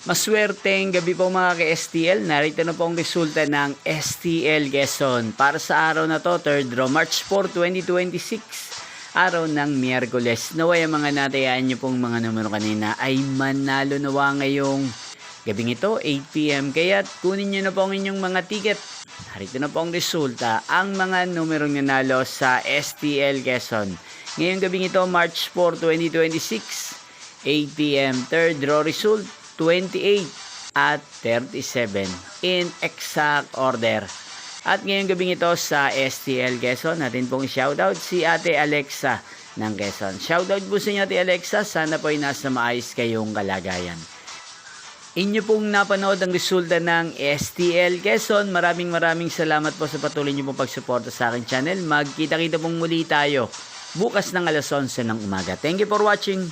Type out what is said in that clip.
Maswerteng gabi po mga ka-STL. Narito na po ang resulta ng STL Quezon. Para sa araw na to, 3rd draw, March 4, 2026. Araw ng Miyerkules. Naway ang mga natayaan nyo pong mga numero kanina ay manalo nawa ngayong gabing ito, 8 PM. Kaya kunin nyo na po ang inyong mga ticket. Narito na po ang resulta. Ang mga numerong nanalo sa STL Quezon. Ngayong gabing ito, March 4, 2026. 8 PM. 3rd draw result. 28 at 37 in exact order. At ngayong gabing ito sa STL Quezon, natin pong shoutout si Ate Alexa ng Quezon. Shoutout po sa inyo Ate Alexa, sana po ay nasa maayos kayong kalagayan. Inyo pong napanood ang resulta ng STL Quezon. Maraming salamat po sa patuloy niyo pong pagsuporta sa aking channel. Magkita-kita pong muli tayo bukas ng alas 11 ng umaga. Thank you for watching.